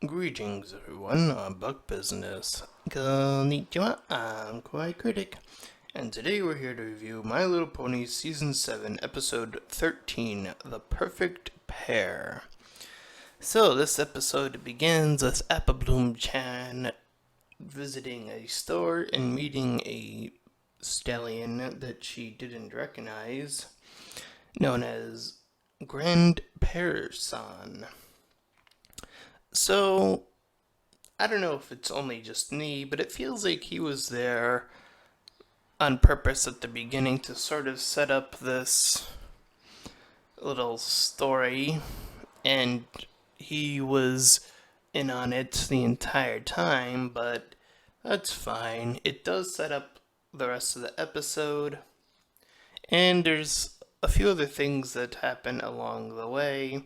Greetings, everyone. Buck Business. Konnichiwa. I'm Kawaii Critic, and today we're here to review My Little Pony Season 7, Episode 13, The Perfect Pear. So, this episode begins with Apple Bloom-chan visiting a store and meeting a stallion that she didn't recognize, known as Grand Pear-san. So, I don't know if it's only just me, but it feels like he was there on purpose at the beginning to sort of set up this little story, and he was in on it the entire time, but that's fine. It does set up the rest of the episode, and there's a few other things that happen along the way.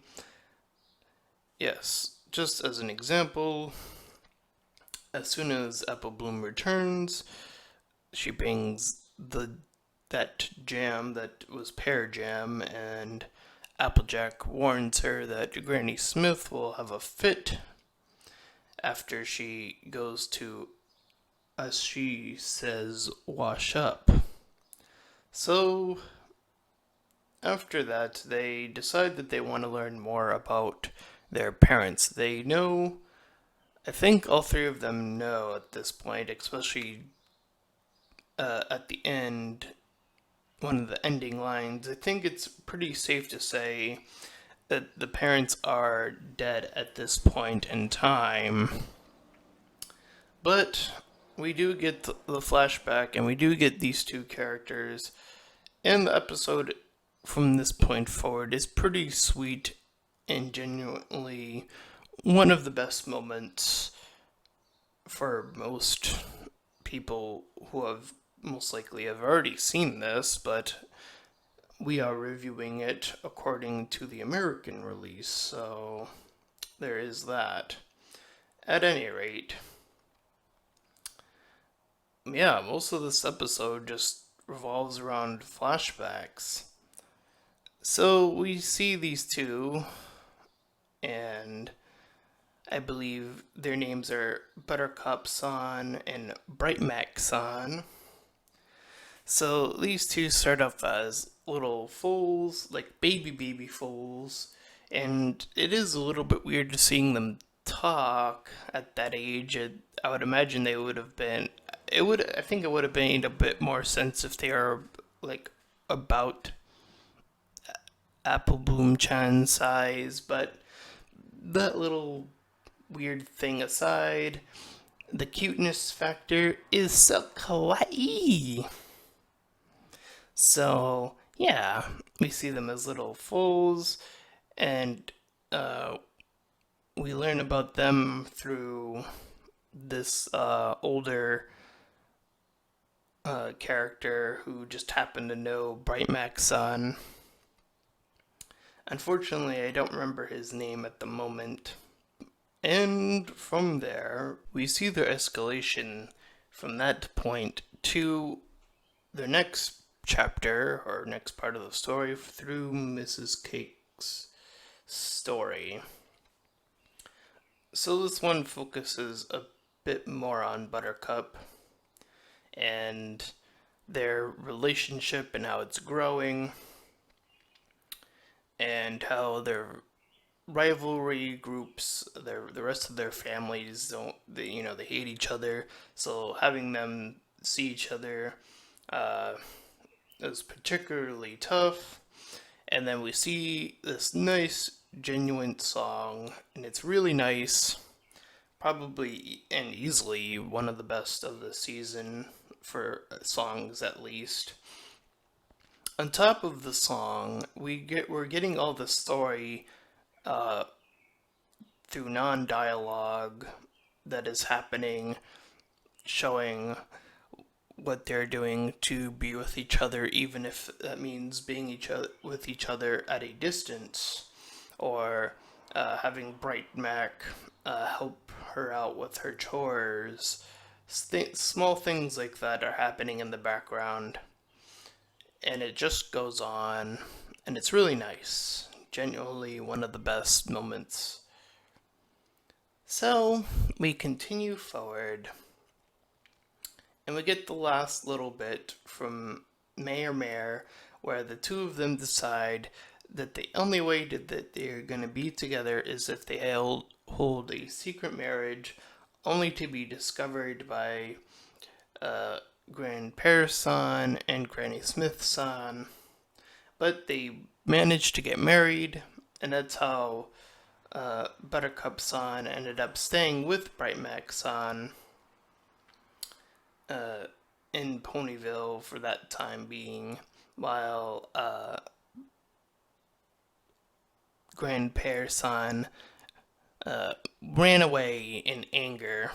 Yes, just as an example, as soon as Apple Bloom returns, she brings that jam that was pear jam, and Applejack warns her that Granny Smith will have a fit after she goes to, as she says, wash up. So after that, they decide that they want to learn more about their parents. They know, I think all three of them know at this point, especially at the end, one of the ending lines. I think it's pretty safe to say that the parents are dead at this point in time. But we do get the flashback, and we do get these two characters, and the episode from this point forward is pretty sweet and genuinely one of the best moments for most people who have most likely have already seen this, but we are reviewing it according to the American release, so there is that. At any rate, yeah, most of this episode just revolves around flashbacks. So we see these two, and I believe their names are Buttercup-san and Brightmac-san. So these two start off as little foals, like baby foals, and it is a little bit weird seeing them talk at that age. I would imagine they would have been. I think it would have made a bit more sense if they are like about Apple Bloom Chan size, but that little weird thing aside, the cuteness factor is so kawaii. So, yeah, we see them as little foals, and uh, we learn about them through this older character who just happened to know Brightmax's son. Unfortunately, I don't remember his name at the moment. And from there, we see their escalation from that point to the next chapter or next part of the story through Mrs. Cake's story. So this one focuses a bit more on Buttercup and their relationship and how it's growing, and how their rivalry groups, the rest of their families they hate each other. So having them see each other is particularly tough. And then we see this nice, genuine song, and it's really nice. Probably and easily one of the best of the season for songs, at least. On top of the song, we're getting all the story uh, through non-dialogue that is happening, showing what they're doing to be with each other, even if that means being with each other at a distance, or having Bright Mac help her out with her chores. Small things like that are happening in the background, and it just goes on, and it's really nice. Genuinely one of the best moments. So we continue forward, and we get the last little bit from Mayor, where the two of them decide that the only way that they're going to be together is if they hold a secret marriage, only to be discovered by Grand Pear's son and Granny Smith's son. But they managed to get married, and that's how Buttercup's son ended up staying with Bright Mac's son in Ponyville for that time being, while Grand Pear's son ran away in anger.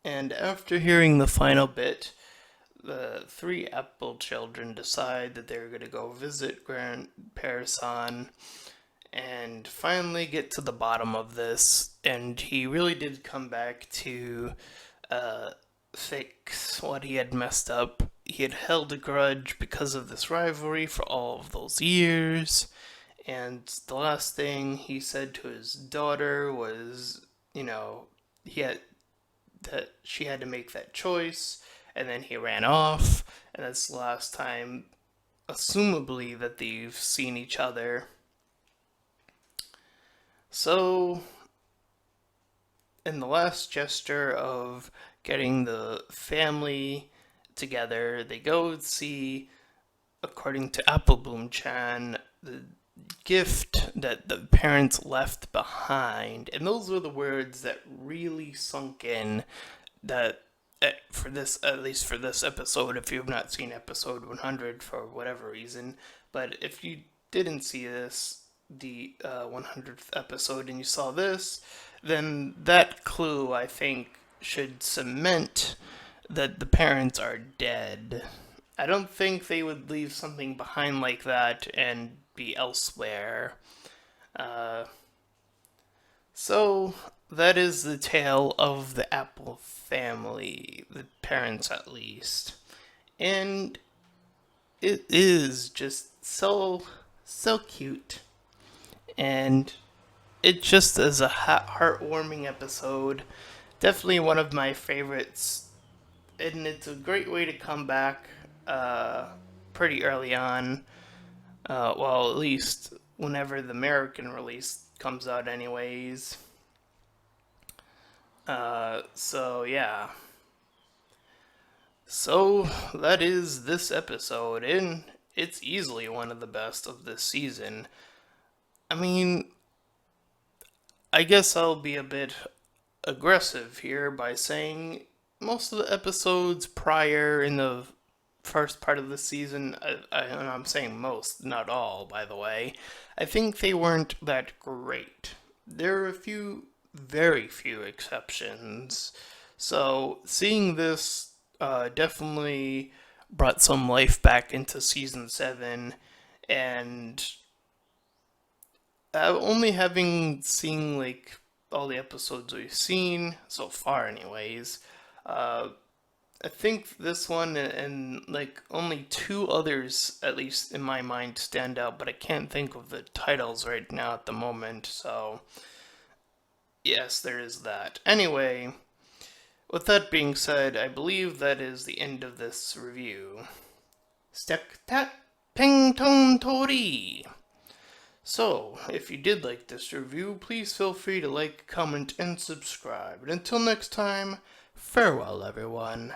And after hearing the final bit, the three Apple children decide that they're going to go visit Grand Pear's son and finally get to the bottom of this. And he really did come back to fix what he had messed up. He had held a grudge because of this rivalry for all of those years. And the last thing he said to his daughter was, that she had to make that choice, and then he ran off, and that's the last time, assumably, that they've seen each other. So, in the last gesture of getting the family together, they go see, according to Applebloom-chan, the gift that the parents left behind. And those were the words that really sunk in, that for this, at least for this episode, if you've not seen episode 100 for whatever reason, but if you didn't see this, the 100th episode, and you saw this, then that clue, I think, should cement that the parents are dead. I don't think they would leave something behind like that and be elsewhere. So that is the tale of the Apple family, the parents at least. And it is just so cute. And it just is a heartwarming episode. Definitely one of my favorites. And it's a great way to come back pretty early on. Well, at least whenever the American release comes out anyways. So yeah. So that is this episode, and it's easily one of the best of this season. I mean, I guess I'll be a bit aggressive here by saying most of the episodes prior in the first part of the season, and I'm saying most, not all, by the way, I think they weren't that great. There are a few, very few exceptions. So seeing this definitely brought some life back into season 7, and only having seen like all the episodes we've seen so far, anyways, I think this one and like only two others, at least in my mind, stand out, but I can't think of the titles right now at the moment, so yes, there is that. Anyway, with that being said, I believe that is the end of this review. Stek tat ping tong tori! So, if you did like this review, please feel free to like, comment, and subscribe. And until next time, farewell everyone.